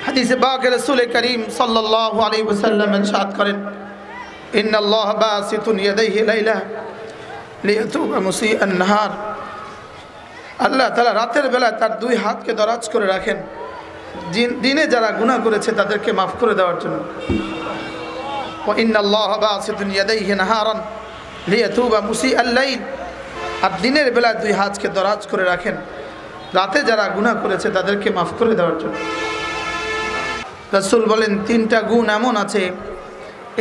হাদিসে পাকে রাসূল করিম সাল্লাল্লাহু আলাইহি ওয়াসাল্লাম ইরশাদ করেন, ইন্নাল্লাহা বাসিতুন ইয়াদাইহি লাইলা লিয়াতুবা মুসিআন নাহার। আল্লাহ তাআলা রাতের বেলা তার দুই হাতকে দরাজ করে রাখেন দিনে যারা গুনাহ করেছে তাদেরকে মাফ করে দেওয়ার জন্য। ওয়া ইন্নাল্লাহা বাসিতুন ইয়াদাইহি নাহারান লিয়াতুবা মুসিআল লাইল। আর দিনের বেলা দুই হাতকে দরাজ করে রাখেন রাতে যারা গুনাহ করেছে তাদেরকে মাফ করে দেওয়ার জন্য। রাসূল বলেন, তিনটা গুণ এমন আছে,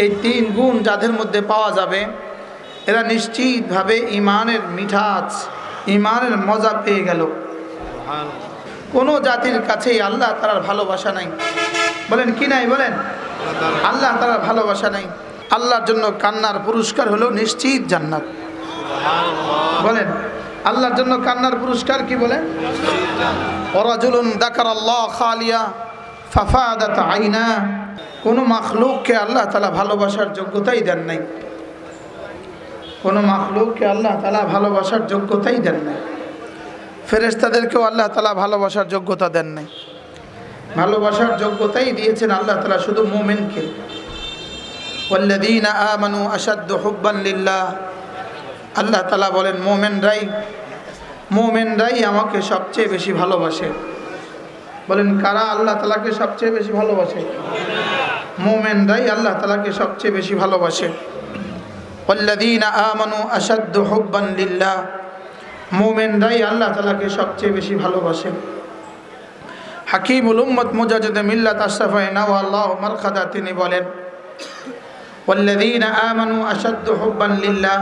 এই তিন গুণ যাদের মধ্যে পাওয়া যাবে এরা নিশ্চিতভাবে ঈমানের মিঠাস, ঈমানের মজা পেয়ে গেল। কোনো জাতির কাছেই আল্লাহ তাআলার ভালোবাসা নাই। বলেন কি নাই? বলেন আল্লাহ তাআলার ভালোবাসা নাই। আল্লাহর জন্য কান্নার পুরস্কার হলো নিশ্চিত জান্নাত। বলেন আল্লাহর জন্য কান্নার পুরস্কার কি? বলেন ওয়ারাজুলুন যাকারাল্লাহ খালিয়া ফাফাদাত আইনা। কোনো মাখলুককে আল্লাহ তাআলা ভালোবাসার যোগ্যতাই দেন নাই। কোনো মাখলুককে আল্লাহ তাআলা ভালোবাসার যোগ্যতাই দেন নাই। ফেরেশতাদেরকেও আল্লাহ তাআলা ভালোবাসার যোগ্যতা দেন নাই। ভালোবাসার যোগ্যতাই দিয়েছেন আল্লাহ তাআলা শুধু মুমিনকে। ওয়াল্লাযীনা আমানু আশাদ্দু হুব্বান লিল্লাহ। আল্লাহ তাআলা বলেন মুমিনরাই আমাকে সবচেয়ে বেশি ভালোবাসে। বলেন কারা আল্লাহ তাআলাকে সবচেয়ে বেশি ভালোবাসে? মুমিনরাই আল্লাহ তাআলাকে সবচেয়ে বেশি ভালোবাসে। ওয়াল্লাযীনা আমানু আশাদ্দু হুব্বান লিল্লাহ। মুমিনরাই আল্লাহ তাআলাকে সবচেয়ে বেশি ভালোবাসে। হাকিমুল উম্মত মুজাদ্দিদ মিল্লাত আশরাফায়ে নাওয়াল্লাহু মারকাদা তিনি বলেন, ওয়াল্লাযীনা আমানু আশাদ্দু হুব্বান লিল্লাহ।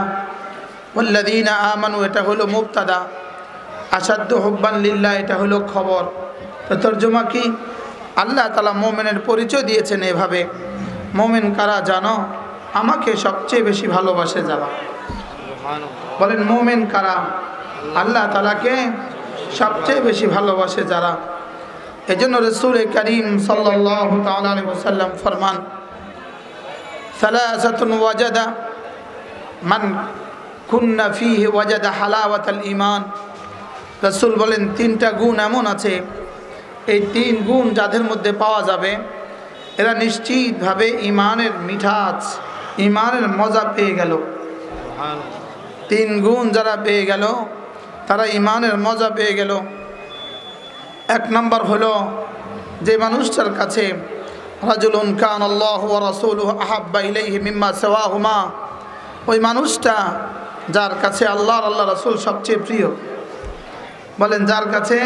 ওয়াল্লাযীনা আমানু এটা হলো মুবতাদা, আশাদ্দু হুব্বান লিল্লাহ এটা হলো খবর। তো তরজমা কি? আল্লাহ তাআলা মুমিনের পরিচয় দিয়েছেন এভাবে, মুমিন কারা জানো? আমাকে সবচেয়ে বেশি ভালোবাসে যারা। বলেন মুমিন কারা? আল্লাহ তাআলাকে সবচেয়ে বেশি ভালোবাসে যারা। এজন্য রাসূল করিম সাল্লাল্লাহু তাআলা আলাইহি ওয়াসাল্লাম ফরমান, সালাসাতুন ওয়াজাদা মান কুন্না ফীহি ওয়াজাদা হালাওয়াতাল ঈমান। রাসূল বলেন তিনটা গুণ এমন আছে, এই তিন গুণ যাদের মধ্যে পাওয়া যাবে এরা নিশ্চিতভাবে ঈমানের মিঠাস, ঈমানের মজা পেয়ে গেল। তিন গুণ যারা পেয়ে গেল তারা ঈমানের মজা পেয়ে গেল। এক নম্বর হলো যে মানুষটার কাছে রাজুলুন কানাল্লাহু ওয়া রাসূলুহু আহাব্বা ইলাইহি মিম্মা সিওয়াহুমা, ওই মানুষটা যার কাছে আল্লাহ রাসূল সবচেয়ে প্রিয়। বলেন যার কাছে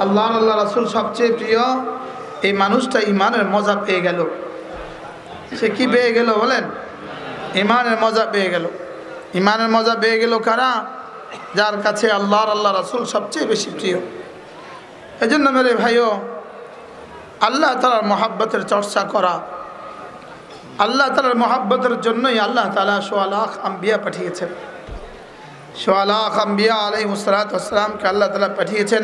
আল্লাহ রাসূল সবচেয়ে প্রিয়, এই মানুষটা ঈমানের মজা পেয়ে গেল। সে কি পেয়ে গেল? বলেন ঈমানের মজা পেয়ে গেল। ঈমানের মজা পেয়ে গেল কারা? যার কাছে আল্লাহ রাসূল সবচেয়ে বেশি প্রিয়। এজন্য মেরে ভাইও, আল্লাহ তাআলার মহব্বতের চর্চা করা, আল্লাহ তাআলার মহব্বতের জন্যই আল্লাহ তাআলা সোয়া লাখ আম্বিয়া পাঠিয়েছেন। সোয়া লাখ আম্বিয়া আলাইহিস সালাতু ওয়াস সালামকে আল্লাহ তাআলা পাঠিয়েছেন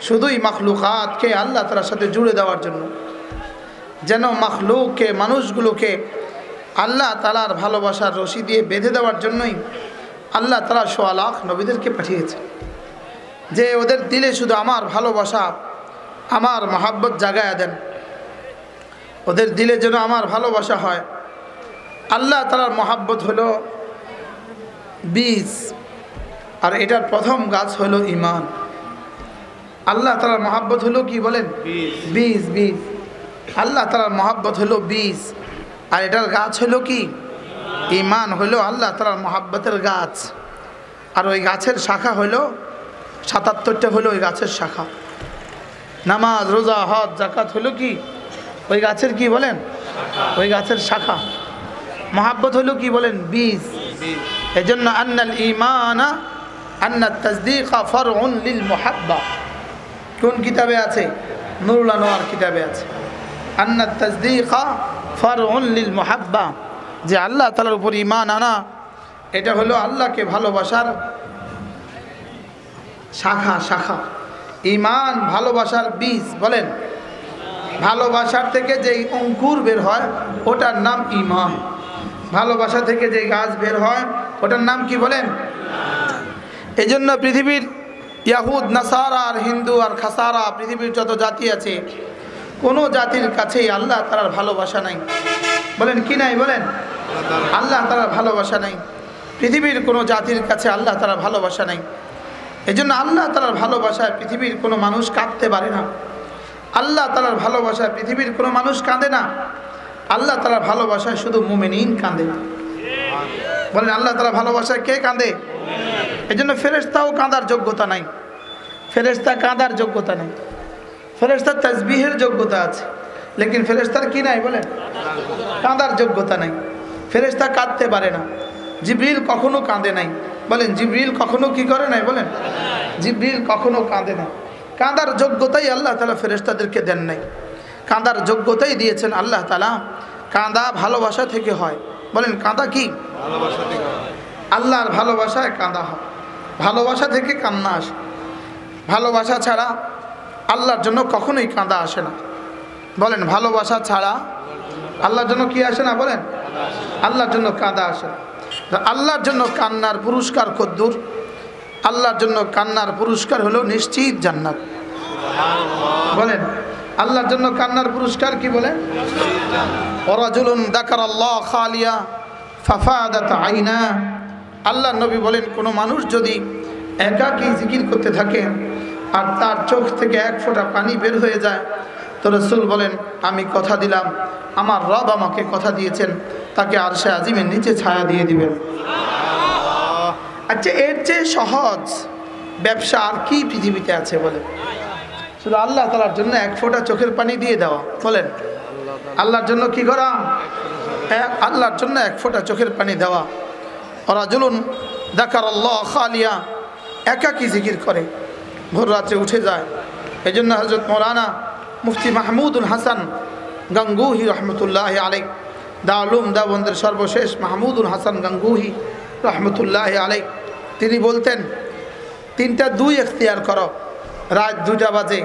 শুধুই মাখলুকাতকে আল্লাহ তাআলার সাথে জুড়ে দেওয়ার জন্য, যেন মাখলুককে, মানুষগুলোকে আল্লাহ তাআলার ভালোবাসার রশি দিয়ে বেঁধে দেওয়ার জন্যই আল্লাহ তাআলা সোয়া লাখ নবীদেরকে পাঠিয়েছেন, যে ওদের দিলে শুধু আমার ভালোবাসা, আমার মহব্বত জাগায়া দেন, ওদের দিলে যেন আমার ভালোবাসা হয়। আল্লাহ তাআলার মহব্বত হলো বীজ, আর এটার প্রথম গাছ হলো ঈমান। আল্লাহ তাআলার মহব্বত হলো কি? বলেন বীজ। বীজ আল্লাহ তাআলার মহব্বত হলো বীজ, আর এটার গাছ হলো কি? ঈমান হলো আল্লাহ তাআলার মহব্বতের গাছ। আর ওই গাছের শাখা হলো ৭৭টা, হলো ওই গাছের শাখা। নামাজ, রোজা, হজ, যাকাত হলো কি? ওই গাছের কি? বলেন ওই গাছের শাখা। মহব্বত হলো কি? বলেন বীজ। এজন্য আন্নাল ঈমানা আন্নাত তাসদীকা ফারউন লিল মুহাব্বা। কোন কিতাবে আছে? নুরুল আনোয়ার কিতাবে আছে, আন্নাত তাসদীকা ফারউন লিল মুহাব্বা, যে আল্লাহ তাআলার উপর ঈমান আনা এটা হলো আল্লাহকে ভালোবাসার শাখা। ঈমান ভালোবাসার বীজ। বলেন ভালোবাসার থেকে যেই অঙ্কুর বের হয় ওটার নাম ঈমান। ভালোবাসা থেকে যে গাছ বের হয় ওটার নাম কি? বলেন। এজন্য পৃথিবীর ইয়াহুদ, নাসারা আর হিন্দু আর খাসারা, পৃথিবীর যত জাতি আছে কোনো জাতির কাছেই আল্লাহ তাআলার ভালোবাসা নাই। বলেন কি নাই? বলেন আল্লাহ তাআলার ভালোবাসা নাই। পৃথিবীর কোনো জাতির কাছে আল্লাহ তাআলার ভালোবাসা নাই। এজন্য আল্লাহ তাআলার ভালোবাসায় পৃথিবীর কোনো মানুষ কাঁদতে পারে না। আল্লাহ তাআলার ভালোবাসায় পৃথিবীর কোনো মানুষ কাঁদে না। আল্লাহ তাআলার ভালোবাসায় শুধু মুমিনিন কাঁদে। বলেন আল্লাহ তাআলার ভালোবাসায় কে কাঁদে? এজন্য ফেরেশতাও কাঁদার যোগ্যতা নাই। ফেরেশতা কাঁদার যোগ্যতা নেই। ফেরেশতার তাসবিহের যোগ্যতা আছে, লেকিন ফেরেশতার কি নাই? বলেন কাঁদার যোগ্যতা নাই। ফেরেশতা কাঁদতে পারে না। জিবরিল কখনো কাঁদে নাই। বলেন জিবরিল কখনো কি করে নাই? বলেন জিবরিল কখনো কাঁদে না। কাঁদার যোগ্যতাই আল্লাহ তাআলা ফেরেশতাদেরকে দেন নাই। কাঁদার যোগ্যতাই দিয়েছেন আল্লাহ তাআলা। কাঁদা ভালোবাসা থেকে হয়। বলেন কাঁদা কি? ভালোবাসা থেকে হয়। আল্লাহর ভালোবাসায় কাঁদা হয়, ভালোবাসা থেকে কান্না আসে। ভালোবাসা ছাড়া আল্লাহর জন্য কখনোই কাঁদা আসে না। বলেন ভালোবাসা ছাড়া আল্লাহর জন্য কি আসে না? বলেন আল্লাহর জন্য কাঁদা আসে না। আল্লাহর জন্য কান্নার পুরস্কার কদ্দুর? আল্লাহর জন্য কান্নার পুরস্কার হলো নিশ্চিত জান্নাত। বলেন আল্লাহর জন্য কান্নার পুরস্কার কি? বলেন ওয়ারাজুলুন যাকারাল্লাহ খালিয়া ফাফাদাত আইনা। আল্লাহ নবী বলেন কোনো মানুষ যদি একাকী জিকির করতে থাকে আর তার চোখ থেকে এক ফোঁটা পানি বের হয়ে যায়, তো রাসূল বলেন আমি কথা দিলাম, আমার রব আমাকে কথা দিয়েছেন, তাকে আরশে আজিমের নিচে ছায়া দিয়ে দিবেন। আচ্ছা এর চেয়ে সহজ ব্যবসা আর কি পৃথিবীতে আছে? বলে শুধু আল্লাহ তাআলার জন্য এক ফোঁটা চোখের পানি দিয়ে দেওয়া। বলেন আল্লাহর জন্য কি করা? আল্লাহর জন্য এক ফোঁটা চোখের পানি দেওয়া। রাজুলুন যাকারাল্লাহ খালিয়া, একাকী জিকির করে, ভোর রাত্রে উঠে যায়। এই জন্য হযরত মাওলানা মুফতি মাহমুদুল হাসান গাঙ্গুহি রহমতুল্লাহ আলাইহি, দারুল দেওবন্দের সর্বশেষ মাহমুদুল হাসান গাঙ্গুহি রহমতুল্লাহ আলাইহি, তিনি বলতেন 3টা 2 এখতিয়ার করো। রাত 2টা বাজে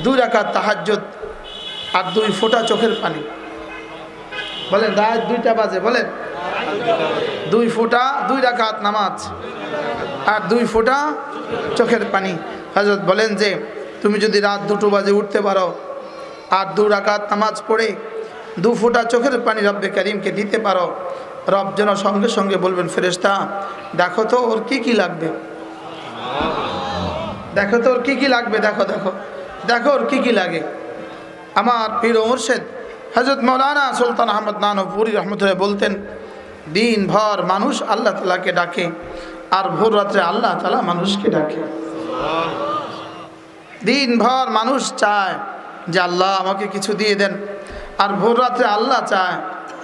2 রাকাত তাহাজ্জুদ আর 2 ফোঁটা চোখের পানি। বলেন রাত 2টা বাজে, বলেন 2 ফোঁটা 2 রাকাত নামাজ আর 2 ফোঁটা চোখের পানি। হযরত বলেন যে তুমি যদি রাত 2টো বাজে উঠতে পারো আর 2 রাকাত নামাজ পড়ে 2 ফোঁটা চোখের পানি রব্বে কারীমকে দিতে পারো, রব যেন সঙ্গে সঙ্গে বলবেন ফেরেশতা দেখো তো ওর কি কি লাগবে, দেখো তো ওর কি কি লাগবে, দেখো দেখো দেখো ওর কি কি লাগে। আমার পীর ও মুর্শিদ হযরত মাওলানা সুলতান আহমদ নানপুরি রহমতুল্লাহ বলতেন দিনভর মানুষ আল্লাহ তাআলাকে ডাকে আর ভোর রাত্রে আল্লাহ তাআলা মানুষকে ডাকে। দিনভর মানুষ চায় যে আল্লাহ আমাকে কিছু দিয়ে দেন, আর ভোর রাত্রে আল্লাহ চায়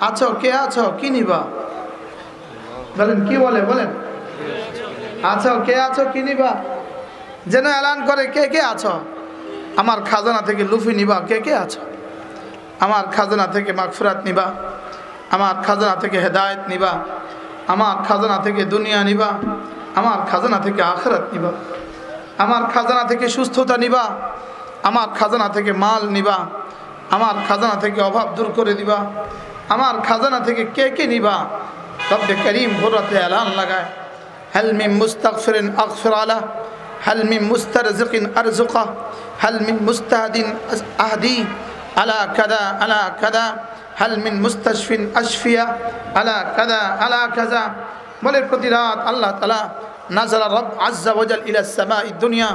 আছো কে আছো কি নিবা। বলেন কি বলে? বলেন আছো কে আছো কি নিবা। যেন এলান করে কে কে আছো, আমার খাজানা থেকে লুফি নিবা, কে কে আছো, আমার খাজানা থেকে মাগফিরাত নিবা, আমার খাজানা থেকে হেদায়েত নিবা, আমার খাজানা থেকে দুনিয়া নিবা, আমার খাজানা থেকে আখিরাত নিবা, আমার খাজানা থেকে সুস্থতা নিবা, আমার খাজানা থেকে মাল নিবা, আমার খাজানা থেকে অভাব দূর করে দিবা, আমার খাজানা থেকে কে কে নিবা। রব্বে করিম ভোর রাতে এলান লাগায় হাল মিন মুস্তাগফিরিন আগফির আলা, হাল মিন মুস্তারজিকিন আরজুকা, হাল মিন মুস্তাহদিন আহদি আলা কাদা আলা কাদা, হাল মিন মুস্তাশফিন আশফিয়া আলা কাদা আলা কাজা। বলে প্রতি রাত আল্লাহ তাআলা নাযালা রব আযজা ওয়াজাল ইলা সামাই দুনিয়া।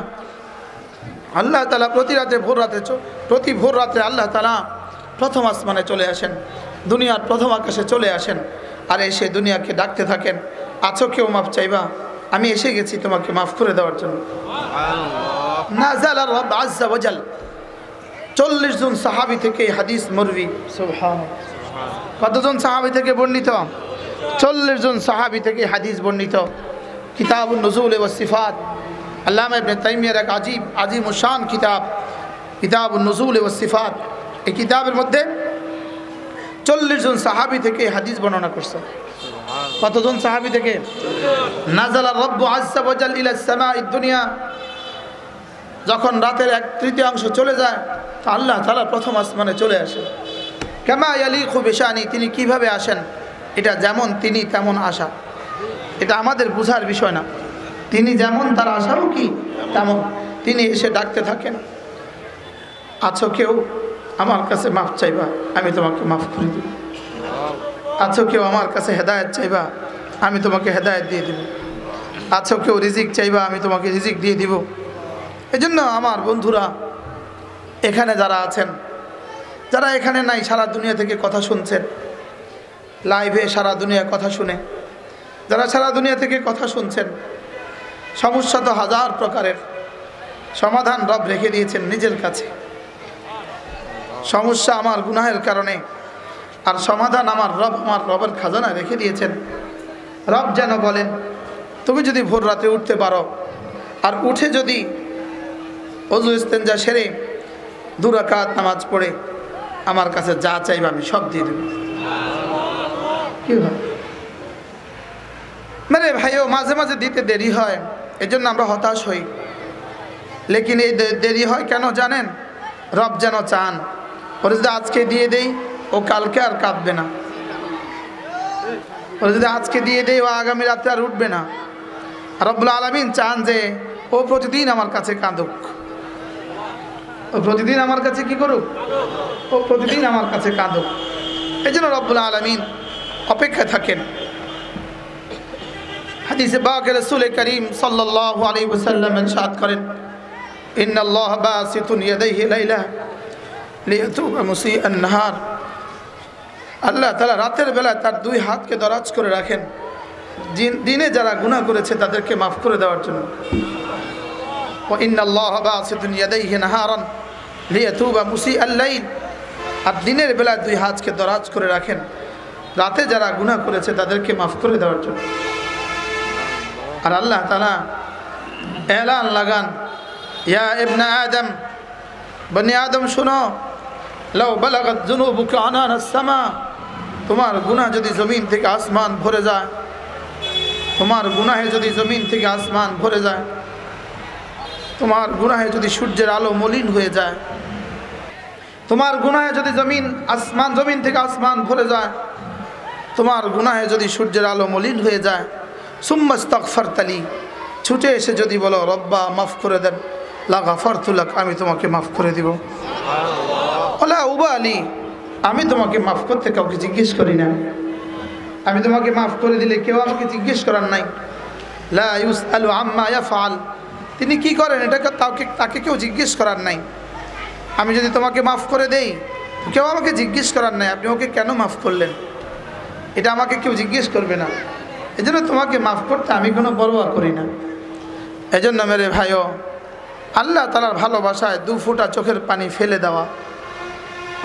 আল্লাহ তাআলা প্রতি ভোর রাতে আল্লাহ তাআলা প্রথম আসমানে চলে আসেন, দুনিয়ার প্রথম আকাশে চলে আসেন, আর এসে দুনিয়াকে ডাকতে থাকেন আছো কেউ মাফ চাইবা, আমি এসে গেছি তোমাকে মাফ করে দেওয়ার জন্য। নাযালা রব আযজা ওয়াজাল। 40 জন সাহাবী থেকে হাদিস মরবি। সুবহানাল্লাহ। কতজন সাহাবী থেকে বর্ণিত? 40 জন সাহাবী থেকে হাদিস বর্ণিত। কিতাবুন নুজুল ওয়াস সিফাত, আল্লামা ইবনে তাইমিয়ার এক আজিম ও শান কিতাব কিতাবুন নুজুল ওয়াস সিফাত। এই কিতাবের মধ্যে 40 জন সাহাবী থেকে হাদিস বর্ণনা করছেন। কতজন সাহাবী থেকে? নাযালা রব্বু আযজা ওয়াজাল ইলা সামাই দুনিয়া। যখন রাতের 1/3 চলে যায় তা আল্লাহ তাআলা প্রথম আসমানে চলে আসেন। কামা ইয়ালিকু বিশানি, তিনি কিভাবে আসেন এটা যেমন তিনি তেমন আসা, এটা আমাদের বোঝার বিষয় না। তিনি যেমন তার আশাও কি তেমন। তিনি এসে ডাকতে থাকেন আছো কেউ, আমার কাছে মাফ চাইবা, আমি তোমাকে মাফ করে দিব। আছো কেউ আমার কাছে হেদায়েত চাইবা, আমি তোমাকে হেদায়েত দিয়ে দিব। আছো কেউ রিজিক চাইবা, আমি তোমাকে রিজিক দিয়ে দিব। এই জন্য আমার বন্ধুরা এখানে যারা আছেন, যারা এখানে নাই, সারা দুনিয়া থেকে কথা শুনছেন, লাইভে সারা দুনিয়া কথা শুনে, যারা সারা দুনিয়া থেকে কথা শুনছেন, সমস্যা তো হাজার প্রকারের, সমাধান রব রেখে দিয়েছেন নিজের কাছে। সমস্যা আমার গুনাহের কারণে, আর সমাধান আমার রবের খাজানা রেখে দিয়েছেন। রব যেন বলেন, তুমি যদি ভোর রাতে উঠতে পারো, আর উঠে যদি ওযু ইস্তেঞ্জা সেরে 2 রাকাত নামাজ পড়ে আমার কাছে যা চাইবে আমি সব দিয়ে দেব। কি হয় মেরে ভাইও, মাঝে মাঝে দিতে দেরি হয়, এজন্য আমরা হতাশ হই। লেকিন এই দেরি হয় কেন জানেন? রব যেন চান ওরা যদি আজকে দিয়ে দেই, ও কালকে আর কাঁদবে না। ওরা যদি আজকে দিয়ে দেই, ও আগামী রাতে আর উঠবে না। রব্বুল আলামিন চান যে ও প্রতিদিন আমার কাছে কাঁদুক, ও প্রতিদিন আমার কাছে কি করুক, ও প্রতিদিন আমার কাছে কাঁদুক। এই জন্য রব্বুল আলামিন অপেক্ষায় থাকেন। হাদিসে পাকে রাসূল করিম সাল্লাল্লাহু আলাইহি ওয়াসাল্লাম ইরশাদ করেন, ইন্নাল্লাহা বাসিতুন ইয়াদাইহি লাইলা লিয়াতুবা মুসিআন নাহার। আল্লাহ তাআলা রাতের বেলা তার 2 হাতকে দরাজ করে রাখেন দিনে যারা গুনাহ করেছে তাদেরকে মাফ করে দেওয়ার জন্য। ওয়া ইন্নাল্লাহা বাসিতুন ইয়াদাইহি নাহারান লিয়াতুবা মুসিআল লাইল। আর দিনের বেলা 2 হাতকে দরাজ করে রাখেন রাতে যারা গুনাহ করেছে তাদেরকে মাফ করে দেওয়ার জন্য। আর আল্লাহ তাআলা এলান লাগান, ইয়া ইবনে আদম, বনি আদম শুনো, লাউ বালাগাত যুনুবুকা আনানাস সামা। তোমার গুনাহ যদি জমিন থেকে আসমান ভরে যায়, তোমার গুনাহে যদি জমিন থেকে আসমান ভরে যায়, তোমার গুনাহে যদি সূর্যের আলো মলিন হয়ে যায়, তোমার গুনাহে যদি জমিন থেকে আসমান ভরে যায়, তোমার গুনাহে যদি সূর্যের আলো মলিন হয়ে যায়, সুম্মা ইস্তাগফারতালি, ছুটে এসে যদি বলো রব্বা মাফ করে দেন, লা গাফারতু লাক, আমি তোমাকে মাফ করে দিব। ওলা উবালি, আমি তোমাকে মাফ করতে কাউকে জিজ্ঞেস করি না। আমি তোমাকে মাফ করে দিলে কেউ আমাকে জিজ্ঞেস করার নাই। লা ইউসআলু আম্মা ইয়াফআল, তিনি কি করেন এটা তাকে কেউ জিজ্ঞেস করার নাই। আমি যদি তোমাকে মাফ করে দেই, কেউ আমাকে জিজ্ঞেস করার নাই আপনি ওকে কেন মাফ করলেন, এটা আমাকে কেউ জিজ্ঞেস করবে না। এজন্য তোমাকে মাফ করতে আমি কোনো পরোয়া করি না। এজন্য মেরে ভাইও, আল্লাহ তাআলার ভালোবাসায় 2 ফোঁটা চোখের পানি ফেলে দেওয়া,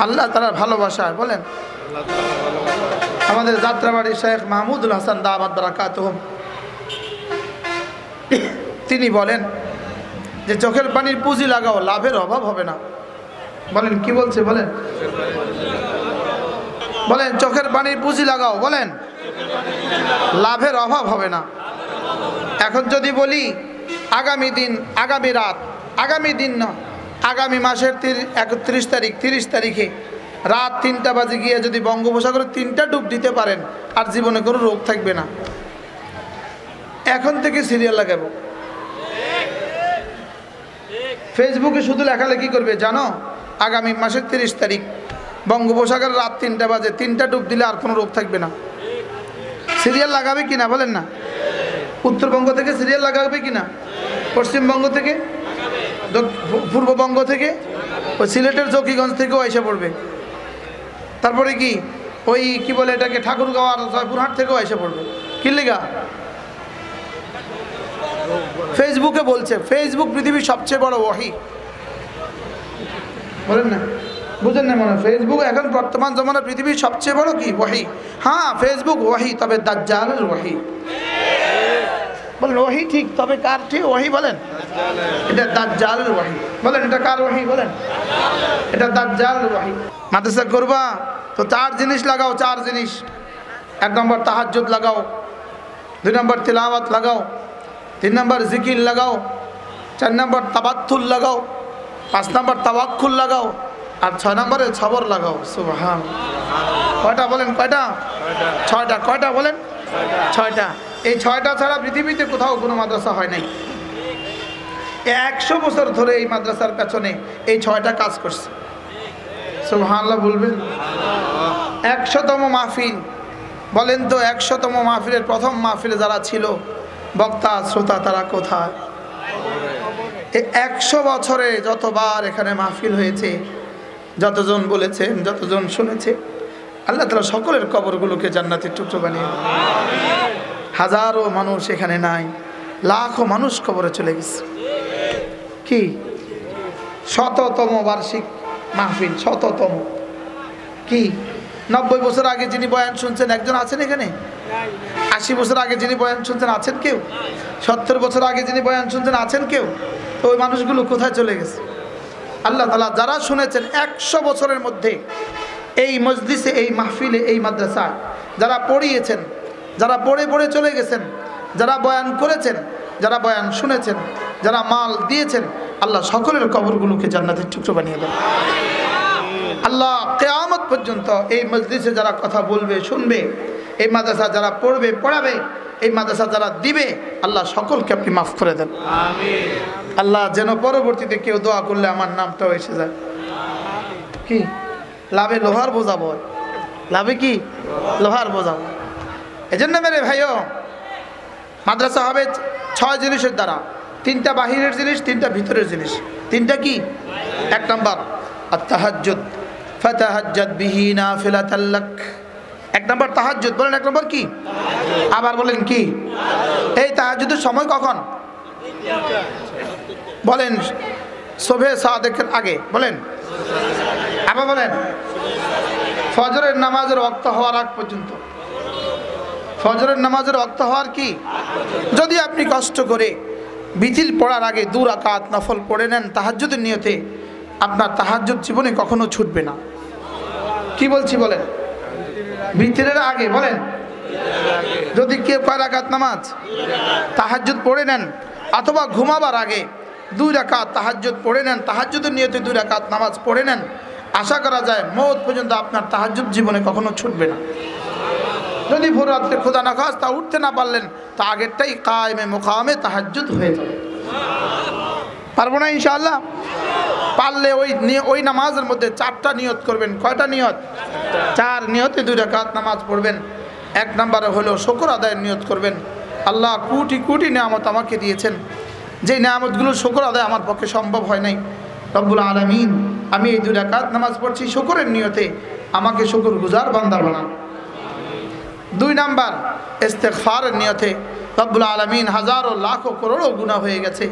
আল্লাহ তাআলার ভালোবাসায় বলেন। আমাদের যাত্রাবাড়ি শেখ মাহমুদুল হাসান দামাত বারাকাতুহুম, তিনি বলেন যে চোখের পানির পুঁজি লাগাও, লাভের অভাব হবে না। বলেন কি বলছে? বলেন বলেন চোখের পানির পুঁজি লাগাও, বলেন লাভের অভাব হবে না। এখন যদি বলি আগামী দিন, আগামী রাত, আগামী দিন না, আগামী মাসের 31 তারিখ, 30 তারিখে রাত 3টা বাজে গিয়ে যদি বঙ্গোপসাগরে 3টা ডুব দিতে পারেন, আর জীবনে কোনো রোগ থাকবে না। এখন থেকে সিরিয়াল লাগাবো। ফেসবুকে শুধু লেখালেখি করবে, জানো আগামী মাসের 30 তারিখ বঙ্গোপসাগরে রাত 3টা বাজে 3টা ডুব দিলে আর কোনো রোগ থাকবে না। সিরিয়াল লাগাবে কিনা বলেন না? উত্তরবঙ্গ থেকে সিরিয়াল লাগাবে কিনা? পশ্চিমবঙ্গ থেকে, পূর্ববঙ্গ থেকে, ওই সিলেটের জকিগঞ্জ থেকেও এসে পড়বে। তারপরে কি ওই কি বলে এটাকে, ঠাকুরগাঁও আর জয়পুরহাট থেকেও এসে পড়বে। কি লেগা? ফেসবুকে বলছে, ফেসবুক পৃথিবীর সবচেয়ে বড় ওয়াহি। বলেন না, বুঝেন না মনে? ফেসবুক এখন বর্তমান জমানা পৃথিবীর সবচেয়ে বড় কি ওয়াহি। হ্যাঁ ফেসবুক ওয়াহি, তবে দাজ্জালের ওয়াহি। বলেন ওয়াহি ঠিক, তবে কার ঠিক ওয়াহি? বলেন এটা দাজ্জালের ওয়াহি। বলেন এটা কার ওয়াহি? বলেন এটা দাজ্জালের ওয়াহি। মাদ্রাসা করবা তো 4 জিনিস লাগাও, 4 জিনিস। 1 নম্বর তাহাজ্জুদ লাগাও, 2 নম্বর তিলাওয়াত লাগাও, 3 নম্বর জিকির লাগাও, 4 নম্বর তাবাত্তুল লাগাও, 5 নম্বর তাওয়াক্কুল লাগাও, আর 6 নম্বরে সবর লাগাও। সুবহানাল্লাহ। কয়টা বলেন? কয়টা? 6টা। কয়টা বলেন? 6টা। এই 6টা ছাড়া পৃথিবীতে কোথাও কোনো মাদ্রাসা হয় নাই। 100 বছর ধরে এই মাদ্রাসার পেছনে এই 6টা কাজ করছে। সুবহানাল্লাহ বলবেন। 100তম মাহফিল, বলেন তো 100তম মাহফিলের প্রথম মাহফিলে যারা ছিল বক্তা শ্রোতা তারা কোথায়? 100 বছরে যতবার এখানে মাহফিল হয়েছে, যতজন বলেছেন, যতজন শুনেছে, আল্লাহ তাআলা সকলের কবরগুলোকে জান্নাতের টুকরো বানিয়ে দেন। হাজারো মানুষ এখানে নাই, লাখো মানুষ কবরে চলে গেছে। কি 100তম বার্ষিক মাহফিল, 100তম। কি 90 বছর আগে যিনি বয়ান শুনছেন একজন আছেন এখানে? 80 বছর আগে যিনি বয়ান শুনছেন আছেন কেউ? 70 বছর আগে যিনি বয়ান শুনছেন আছেন কেউ? তো ওই মানুষগুলো কোথায় চলে গেছে? আল্লাহ তাআলা যারা শুনেছেন 100 বছরের মধ্যে এই মজলিসে, এই মাহফিলে, এই মাদ্রাসায় যারা পড়িয়েছেন, যারা পড়ে পড়ে চলে গেছেন, যারা বয়ান করেছেন, যারা বয়ান শুনেছেন, যারা মাল দিয়েছেন, আল্লাহ সকলের কবরগুলোকে জান্নাতের টুকরো বানিয়ে দেন। আল্লাহ কিয়ামত পর্যন্ত এই মজলিসে যারা কথা বলবে, শুনবে, এই মাদ্রাসা যারা পড়বে, পড়াবে, এই মাদ্রাসা যারা দিবে, আল্লাহ সকলকে আপনি মাফ করে দেন। আমিন। আল্লাহ যেন পরবর্তীতে কেউ দোয়া করলে আমার নামটাও এসে যায়। কি লাভে লোহার বোঝাবো, লাভে কি লোহার বোঝাবো। এজন্য মেরে ভাইও, মাদ্রাসা হবে 6 জিনিসের দ্বারা, 3টা বাহিরের জিনিস, 3টা ভিতরের জিনিস। 3টা কি? 1 নাম্বার আত-তাহাজ্জুদ, ফাতাহাজ্জাদ বিহি নাফিলাতাল লাক। 1 নাম্বার তাহাজ্জুদ। বলেন 1 নাম্বার কি? আবার বলেন কি? এই তাহাজ্জুদের সময় কখন? বলেন সুবহে সাদেকের আগে। বলেন আবার বলেন ফজরের নামাজের ওয়াক্ত হওয়ার আগ পর্যন্ত। ফজরের নামাজের ওয়াক্ত হওয়ার কি? যদি আপনি কষ্ট করে বিতির পড়ার আগে 2 রাকাত নফল পড়ে নেন তাহাজ্জুদের নিয়তে, আপনার তাহাজ্জুদ জীবনে কখনো ছুটবে না। কি বলছি বলেন? বিতিরের আগে। বলেন যদি কেউ কয় রাকাত নামাজ তাহাজ্জুদ পড়ে নেন, অথবা ঘুমাবার আগে 2 রাকাত তাহাজ্জুদ পড়ে নেন, তাহাজ্জুদের নিয়তে 2 রাকাত নামাজ পড়ে নেন, আশা করা যায় মওত পর্যন্ত আপনার তাহাজ্জুদ জীবনে কখনো ছুটবে না। যদি ভোর রাত্রে খোদা না খাস তা উঠতে না পারলেন, তা আগেরটাই কায়েমে মুকামে তাহাজ্জুদ হয়ে যাবে। পারবো না ইনশাআল্লাহ? পারলে ওই নামাজের মধ্যে 4টা নিয়ত করবেন। কয়টা নিয়ত? 4 নিয়তে 2 রাকাত নামাজ পড়বেন। 1 নম্বরে হলো শুকর আদায়ের নিয়ত করবেন। আল্লাহ কোটি কোটি নিয়ামত আমাকে দিয়েছেন, যে নিয়ামতগুলো শুকর আদায় আমার পক্ষে সম্ভব হয় নাই। রব্বুল আলামিন, আমি এই 2 রাকাত নামাজ পড়ছি শুকরের নিয়তে, আমাকে শুকরগুজার বান্দা বানান। 2 নাম্বার ইস্তেগফারের নিয়তে। রব্বুল আলামিন হাজারো লাখো করোড়ো গুনাহ হয়ে গেছে,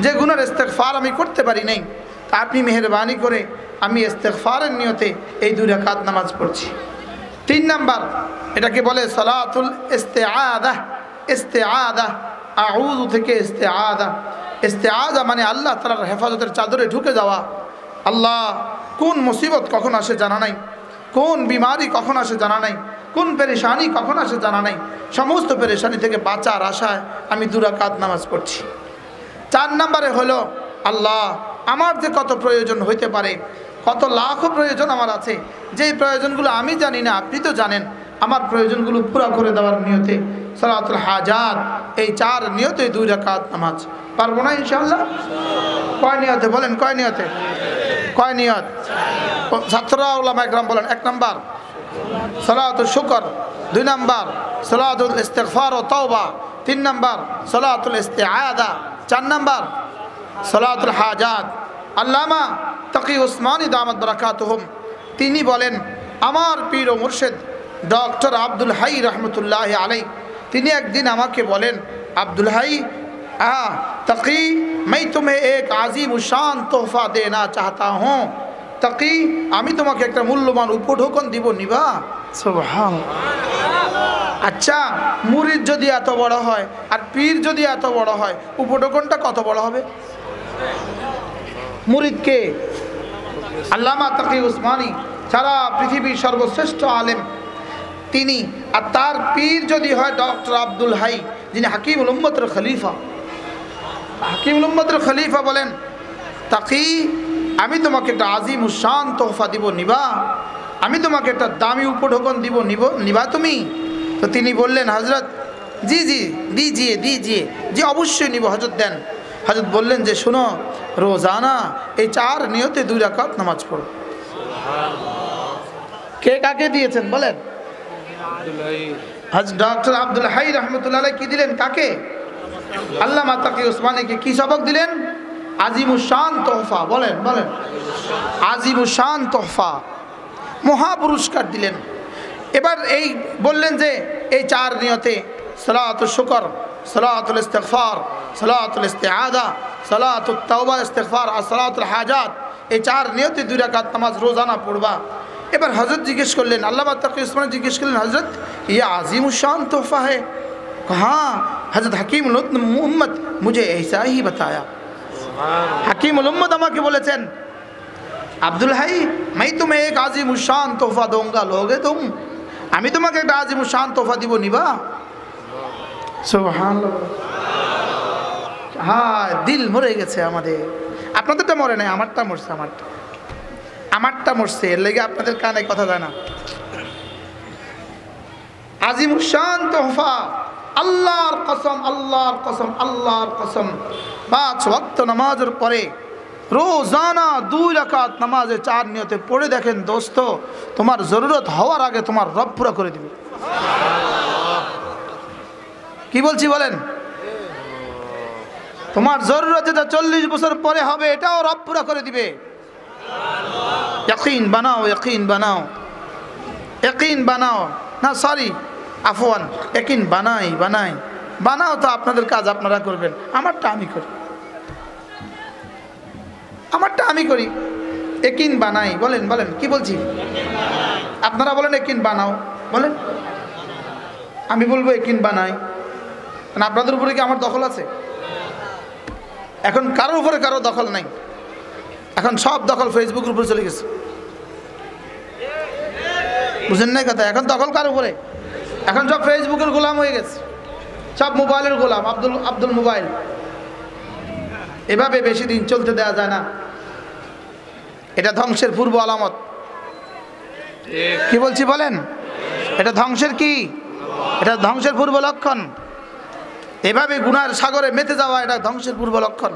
যে গুনার ইস্তেগফার আমি করতে পারি নাই, তা আপনি মেহেরবানি করে আমি ইস্তেগফারের নিয়তে এই 2 রাকাত নামাজ পড়ছি। 3 নাম্বার, এটাকে বলে সালাতুল ইস্তিআযা। ইস্তিআযা আউযু থেকে ইস্তিআযা। ইস্তিআযা মানে আল্লাহ তাআলার হেফাজতের চাদরে ঢুকে যাওয়া। আল্লাহ কোন মুসিবত কখন আসে জানা নাই, কোন বিমারি কখন আসে জানা নাই, কোন পেরেশানি কখন আসে জানা নাই, সমস্ত পেরেশানি থেকে বাঁচার আশায় আমি 2 রাকাত নামাজ পড়ছি। 4 নম্বরে হলো আল্লাহ আমার যে কত প্রয়োজন হইতে পারে, কত লাখো প্রয়োজন আমার আছে, যেই প্রয়োজনগুলো আমি জানি না আপনি তো জানেন, আমার প্রয়োজনগুলো পুরো করে দেওয়ার নিয়তে সালাতুল হাজাত। এই 4 নিয়তে 2 রাকাত নামাজ। পারবো না ইনশাআল্লাহ? কয় নিয়তে? বলেন কয় নিয়তে? কয় নিয়ত? ছাত্ররা উলামা ইকরাম বলেন 1 নাম্বার সালাতুল শুকর, 2 নাম্বার সালাতুল ইস্তিগফার ও তাওবা, 3 নাম্বার সালাতুল ইস্তিআযা, 4 নাম্বার সালাতুল হাজাত। আল্লামা তাকি উসমানী দামাত বারাকাতুহুম তিনি বলেন, আমার পীর ও মুর্শিদ ডক্টর আব্দুল হাই রহমতুল্লাহ আলাই তিনি একদিন আমাকে বলেন, আব্দুল হাই तकी मैं तुम्हें एक आजीम शान तोहफा देना चाहता हूँ। तकी আমি তোমাকে একটা মূল্যবান উপঢৌকন দিব, নিবা? সুবহানাল্লাহ। আচ্ছা মুরিদ যদি এত বড় হয় আর পীর যদি এত বড় হয়, উপঢৌকনটা কত বড় হবে? মুরিদকে আল্লামা তাকি উসমানী সারা পৃথিবীর সর্বশ্রেষ্ঠ আলেম তিনি, আর তার পীর যদি হয় ডক্টর আব্দুল হাই, যিনি হাকিমুল উম্মতের খলিফা। হাকিমুল উম্মতের খলিফা বলেন, তাকি আমি তোমাকে একটা আজিম শান তোহফা দিব, নিবা? আমি তোমাকে একটা দামি উপঢৌকন দিব, নিবা তুমি? তো তিনি বললেন, হযরত জি জি দিজিয়ে দিজিয়ে, জি অবশ্যই নিব হযরত, দেন। হযরত বললেন যে শোনো, রোজানা এই 4 নিয়তে 2 রাকাত নামাজ পড়ো। কে কাকে দিয়েছেন বলেন? ডক্টর আব্দুল হাই রহমতুল্লাহ কি দিলেন কাকে? আল্লামা তাকি উসমানীকে কি সবক দিলেন? আজিমুশান তোহফা। বলেন বলেন, আজিমুশান তোহফা, মহা পুরস্কার দিলেন। এবার এই বললেন যে এই চার নিয়তে সালাতুল শুকর, সালাতুল ইস্তিগফার, সালাতুল ইস্তিআদা, সালাতুত তাওবা ইস্তিগফার আর সালাতুল হাজাত, এই চার নিয়তে 2 রাকাত নামাজ রোজানা পড়বা। এবার হযরত জিজ্ঞেস করলেন, আল্লামা তাকি উসমানী জিজ্ঞেস করলেন, হযরত ये आज़ीमुश्शान तोहफ़ा है? हाँ हज़रत हकीमुल उम्मत मुझे ऐसा ही बताया। हकीमुल उम्मत আমাকে বলেছেন, আব্দুল হাই मैं तुम्हें एक आज़ीमुश्शान तोहफ़ा दूंगा, लोगे तुम? আমি তোমাকে একটা आज़ीमुश्शान तोहफ़ा দিব, নিবা? সুবহানাল্লাহ। হ্যাঁ, দিল মরে গেছে আমাদের। আপনাদেরটা মরে নাই, আমারটা মরছে। আমারটা মরছে, এর লেগে আপনাদের কানে কথা যায় না। আজিমুশান তোহফা, আল্লাহর কসম, আল্লাহর কসম, আল্লাহর কসম, 5 ওয়াক্ত নামাজের পরে রোজানা 2 রাকাত নামাজে 4 নিয়তে পড়ে দেখেন দোস্ত, তোমার জরুরত হওয়ার আগে তোমার রব পুরা করে দিবে। কি বলছি বলেন? তোমার জরুরত যেটা 40 বছর পরে হবে, এটাও রব পুরা করে দিবে। ইয়াকিন বানাও, ইয়াকিন বানাও, ইয়াকিন বানাও। না সরি, আফওয়ান, ইয়াকিন বানাও তো আপনাদের কাজ আপনারা করবেন, আমারটা আমি করি, ইয়াকিন বানাই। বলেন বলেন, কি বলছি? আপনারা বলেন ইয়াকিন বানাও, বলেন। আমি বলবো ইয়াকিন বানাই। কারণ আপনাদের উপরে কি আমার দখল আছে? এখন কারোর উপরে কারো দখল নাই, এখন সব দখল ফেসবুকের উপরে চলে গেছে। বুঝেন নাই কথা? এখন দখল কার উপরে? এখন সব ফেসবুকের গোলাম হয়ে গেছে, সব মোবাইলের গোলাম। আব্দুল মোবাইল। এভাবে বেশি দিন চলতে দেওয়া যায় না, এটা ধ্বংসের পূর্ব আলামত। কি বলছি বলেন? এটা ধ্বংসের কি? এটা ধ্বংসের পূর্ব লক্ষণ। এভাবে গুনার সাগরে মেতে যাওয়া এটা ধ্বংসের পূর্ব লক্ষণ,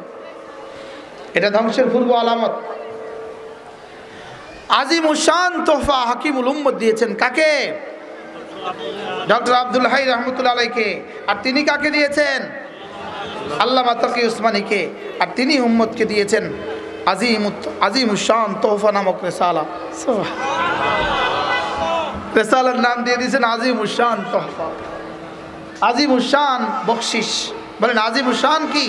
এটা ধ্বংসের পূর্ব আলামত। আজিমুশান তোহফা হাকিমুল উম্মত দিয়েছেন কাকে? ডক্টর আব্দুল হাই রহমতুল্লাহ আলাইকে। আর তিনি কাকে দিয়েছেন? আল্লামা তাকি উসমানীকে। আর তিনি উম্মতকে দিয়েছেন আজিমুশান তোহফা নামক রেসালা। রেসালার নাম দিয়ে দিয়েছেন আজিমুশান তোহফা, আজিমুশান বকশিস। বলেন আজিমুশান কি?